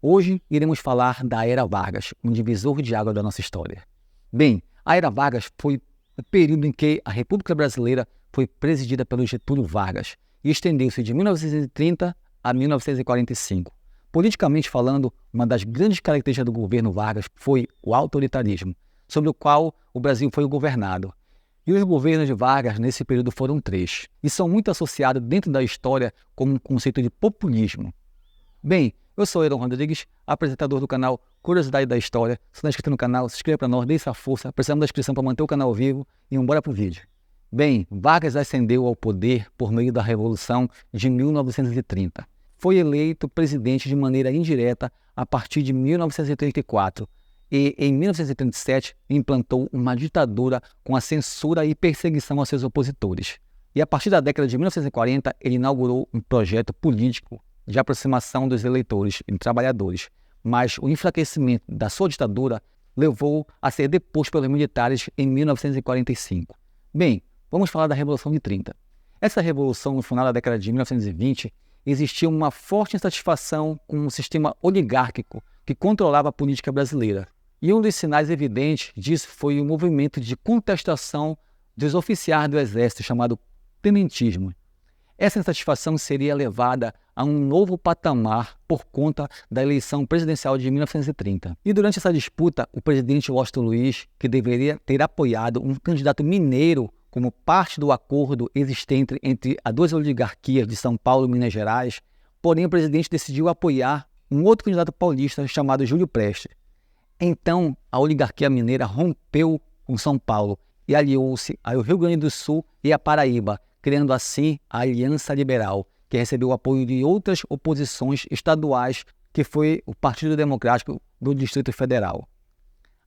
Hoje iremos falar da Era Vargas, um divisor de água da nossa história. Bem, a Era Vargas foi o período em que a República Brasileira foi presidida pelo Getúlio Vargas e estendeu-se de 1930 a 1945. Politicamente falando, uma das grandes características do governo Vargas foi o autoritarismo, sobre o qual o Brasil foi governado. E os governos de Vargas nesse período foram 3, e são muito associados dentro da história como um conceito de populismo. Bem, eu sou Heron Rodrigues, apresentador do canal Curiosidade da História. Se não é inscrito no canal, se inscreva para nós, dê essa força. Precisamos da inscrição para manter o canal vivo e vamos pro vídeo. Bem, Vargas ascendeu ao poder por meio da Revolução de 1930. Foi eleito presidente de maneira indireta a partir de 1934 e, em 1937, implantou uma ditadura com a censura e perseguição aos seus opositores. E a partir da década de 1940, ele inaugurou um projeto político de aproximação dos eleitores e trabalhadores, mas o enfraquecimento da sua ditadura levou a ser deposto pelos militares em 1945. Bem, vamos falar da Revolução de 30. Essa revolução, no final da década de 1920, existia uma forte insatisfação com um sistema oligárquico que controlava a política brasileira. E um dos sinais evidentes disso foi o movimento de contestação dos oficiais do exército, chamado tenentismo. Essa insatisfação seria levada a um novo patamar por conta da eleição presidencial de 1930. E durante essa disputa, o presidente Washington Luiz, que deveria ter apoiado um candidato mineiro como parte do acordo existente entre as duas oligarquias de São Paulo e Minas Gerais, porém o presidente decidiu apoiar um outro candidato paulista chamado Júlio Prestes. Então, a oligarquia mineira rompeu com São Paulo e aliou-se ao Rio Grande do Sul e à Paraíba, criando assim a Aliança Liberal, que recebeu o apoio de outras oposições estaduais, que foi o Partido Democrático do Distrito Federal.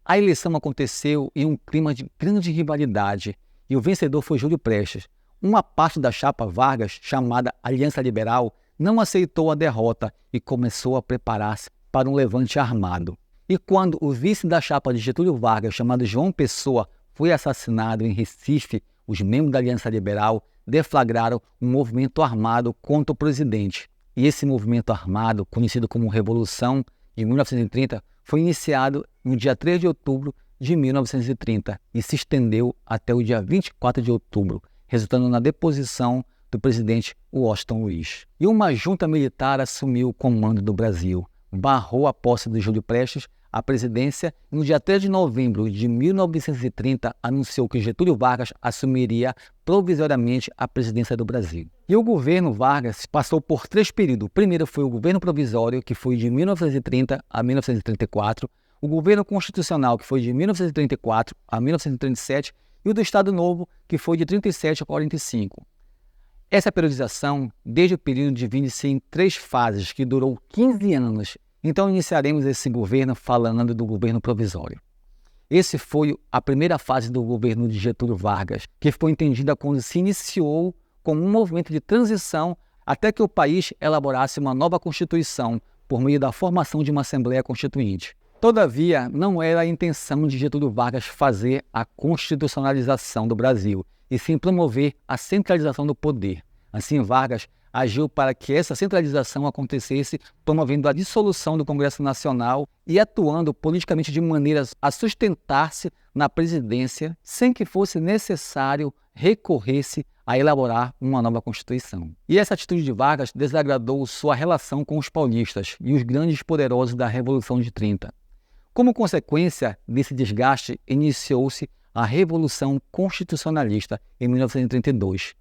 A eleição aconteceu em um clima de grande rivalidade e o vencedor foi Júlio Prestes. Uma parte da chapa Vargas, chamada Aliança Liberal, não aceitou a derrota e começou a preparar-se para um levante armado. E quando o vice da chapa de Getúlio Vargas, chamado João Pessoa, foi assassinado em Recife, os membros da Aliança Liberal deflagraram um movimento armado contra o presidente. E esse movimento armado, conhecido como Revolução de 1930, foi iniciado no dia 3 de outubro de 1930 e se estendeu até o dia 24 de outubro, resultando na deposição do presidente Washington Luiz. E uma junta militar assumiu o comando do Brasil, barrou a posse de Júlio Prestes à presidência e no dia 3 de novembro de 1930 anunciou que Getúlio Vargas assumiria provisoriamente a presidência do Brasil. E o governo Vargas passou por 3 períodos. O primeiro foi o governo provisório, que foi de 1930 a 1934, o governo constitucional, que foi de 1934 a 1937, e o do Estado Novo, que foi de 37 a 45. Essa periodização, desde o período, divide-se em 3 fases, que durou 15 anos. Então iniciaremos esse governo falando do governo provisório. Esse foi a primeira fase do governo de Getúlio Vargas, que foi entendida quando se iniciou como um movimento de transição até que o país elaborasse uma nova Constituição por meio da formação de uma Assembleia Constituinte. Todavia, não era a intenção de Getúlio Vargas fazer a constitucionalização do Brasil, e sim promover a centralização do poder. Assim, Vargas agiu para que essa centralização acontecesse, promovendo a dissolução do Congresso Nacional e atuando politicamente de maneiras a sustentar-se na presidência, sem que fosse necessário recorrer-se a elaborar uma nova Constituição. E essa atitude de Vargas desagradou sua relação com os paulistas e os grandes poderosos da Revolução de 30. Como consequência desse desgaste, iniciou-se a Revolução Constitucionalista em 1932.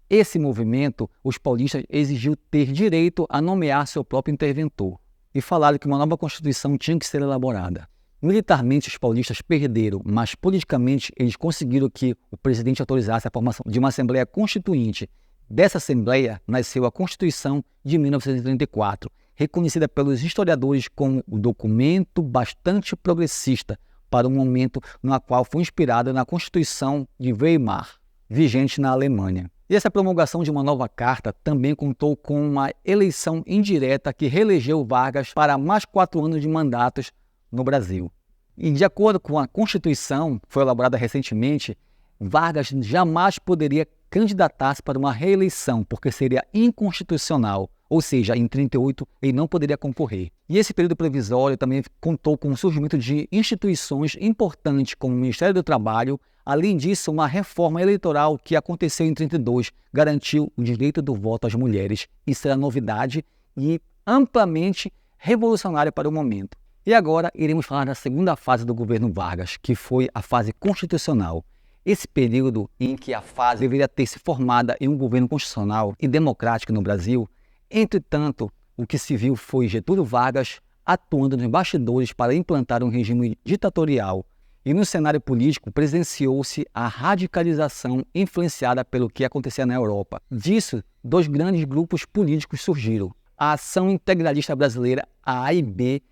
Esse movimento, os paulistas exigiu ter direito a nomear seu próprio interventor e falaram que uma nova Constituição tinha que ser elaborada. Militarmente, os paulistas perderam, mas politicamente eles conseguiram que o presidente autorizasse a formação de uma Assembleia Constituinte. Dessa Assembleia nasceu a Constituição de 1934, reconhecida pelos historiadores como um documento bastante progressista para o momento no qual foi inspirada na Constituição de Weimar, vigente na Alemanha. E essa promulgação de uma nova carta também contou com uma eleição indireta que reelegeu Vargas para mais 4 anos de mandatos no Brasil. E de acordo com a Constituição, que foi elaborada recentemente, Vargas jamais poderia candidatar-se para uma reeleição, porque seria inconstitucional. Ou seja, em 1938 ele não poderia concorrer. E esse período provisório também contou com o surgimento de instituições importantes como o Ministério do Trabalho. Além disso, uma reforma eleitoral que aconteceu em 1932 garantiu o direito do voto às mulheres. Isso era novidade e amplamente revolucionária para o momento. E agora iremos falar da segunda fase do governo Vargas, que foi a fase constitucional. Esse período em que a fase deveria ter se formada em um governo constitucional e democrático no Brasil. Entretanto, o que se viu foi Getúlio Vargas atuando nos bastidores para implantar um regime ditatorial. E no cenário político presenciou-se a radicalização influenciada pelo que acontecia na Europa. Disso, dois grandes grupos políticos surgiram: a Ação Integralista Brasileira, a AIB,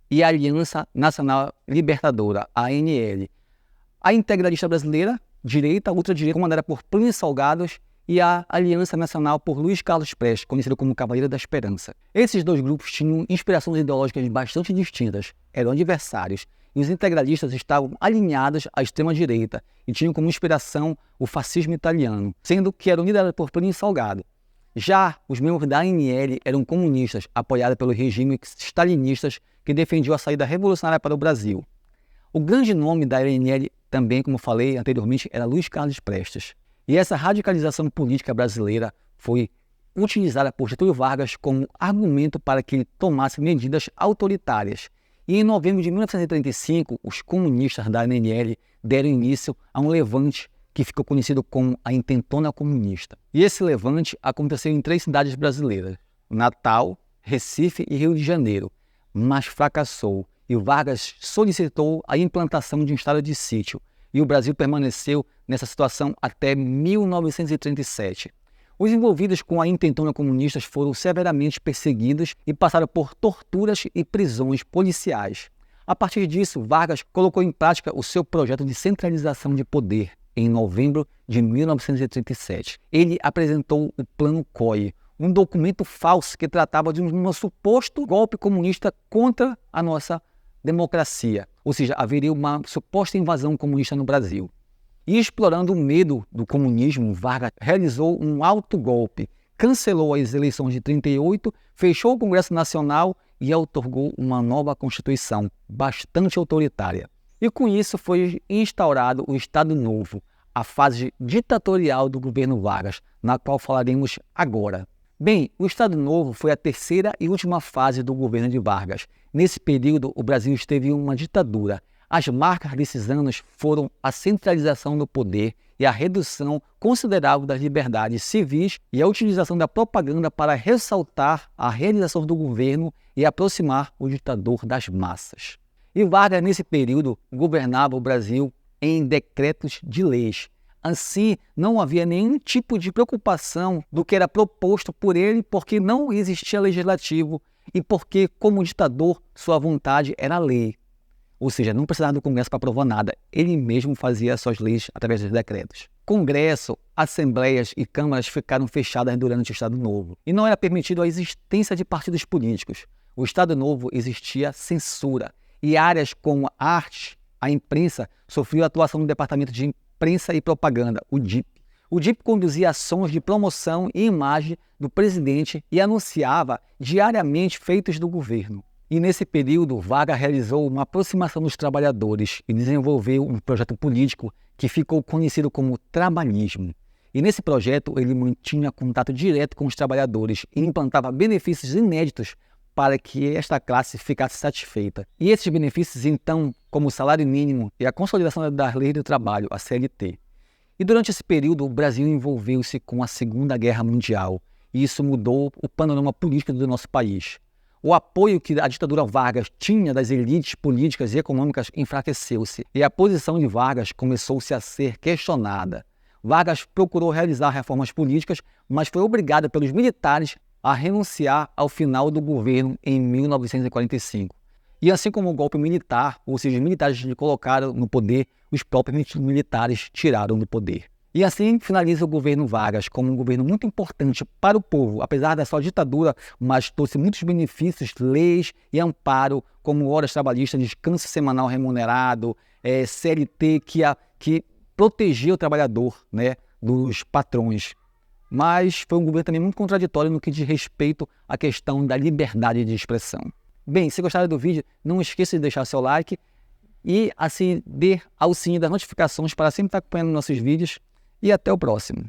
e a Aliança Nacional Libertadora, a ANL. A Integralista Brasileira, direita, ultradireita, comandada por Plínio Salgado, e a Aliança Nacional por Luiz Carlos Prestes, conhecido como Cavaleiro da Esperança. Esses dois grupos tinham inspirações ideológicas bastante distintas, eram adversários, e os integralistas estavam alinhados à extrema-direita e tinham como inspiração o fascismo italiano, sendo que eram liderados por Plínio Salgado. Já os membros da ANL eram comunistas, apoiados pelo regime stalinistas que defendiam a saída revolucionária para o Brasil. O grande nome da ANL também, como falei anteriormente, era Luiz Carlos Prestes. E essa radicalização política brasileira foi utilizada por Getúlio Vargas como argumento para que ele tomasse medidas autoritárias. E em novembro de 1935, os comunistas da ANL deram início a um levante que ficou conhecido como a Intentona Comunista. E esse levante aconteceu em 3 cidades brasileiras: Natal, Recife e Rio de Janeiro, mas fracassou. E Vargas solicitou a implantação de um estado de sítio. E o Brasil permaneceu nessa situação até 1937. Os envolvidos com a Intentona Comunista foram severamente perseguidos e passaram por torturas e prisões policiais. A partir disso, Vargas colocou em prática o seu projeto de centralização de poder em novembro de 1937. Ele apresentou o Plano COI, um documento falso que tratava de um suposto golpe comunista contra a nossa democracia, ou seja, haveria uma suposta invasão comunista no Brasil. E explorando o medo do comunismo, Vargas realizou um autogolpe, cancelou as eleições de 1938, fechou o Congresso Nacional e outorgou uma nova Constituição, bastante autoritária. E com isso foi instaurado o Estado Novo, a fase ditatorial do governo Vargas, na qual falaremos agora. Bem, o Estado Novo foi a terceira e última fase do governo de Vargas. Nesse período, o Brasil esteve em uma ditadura. As marcas desses anos foram a centralização do poder e a redução considerável das liberdades civis e a utilização da propaganda para ressaltar a realização do governo e aproximar o ditador das massas. E Vargas, nesse período, governava o Brasil em decretos de leis. Assim, não havia nenhum tipo de preocupação do que era proposto por ele, porque não existia legislativo e porque, como ditador, sua vontade era a lei. Ou seja, não precisava do Congresso para aprovar nada, ele mesmo fazia suas leis através dos decretos. Congresso, assembleias e câmaras ficaram fechadas durante o Estado Novo e não era permitido a existência de partidos políticos. O Estado Novo existia censura e áreas como a arte, a imprensa, sofriam a atuação do Departamento de Imprensa e Propaganda, o DIP. O DIP conduzia ações de promoção e imagem do presidente e anunciava diariamente feitos do governo. E nesse período, Vargas realizou uma aproximação dos trabalhadores e desenvolveu um projeto político que ficou conhecido como trabalhismo. E nesse projeto ele mantinha contato direto com os trabalhadores e implantava benefícios inéditos para que esta classe ficasse satisfeita. E esses benefícios, então, como o salário mínimo e a consolidação das leis do trabalho, a CLT. E durante esse período, o Brasil envolveu-se com a Segunda Guerra Mundial, e isso mudou o panorama político do nosso país. O apoio que a ditadura Vargas tinha das elites políticas e econômicas enfraqueceu-se, e a posição de Vargas começou-se a ser questionada. Vargas procurou realizar reformas políticas, mas foi obrigado pelos militares a renunciar ao final do governo em 1945. E assim como o golpe militar, ou seja, os militares colocaram no poder, os próprios militares tiraram do poder. E assim finaliza o governo Vargas como um governo muito importante para o povo, apesar da sua ditadura, mas trouxe muitos benefícios, leis e amparo, como horas trabalhistas, descanso semanal remunerado, CLT que protegia o trabalhador, né, dos patrões. mas foi um governo também muito contraditório no que diz respeito à questão da liberdade de expressão. Bem, se gostaram do vídeo, não esqueça de deixar seu like e assim dê ao sininho das notificações para sempre estar acompanhando nossos vídeos e até o próximo.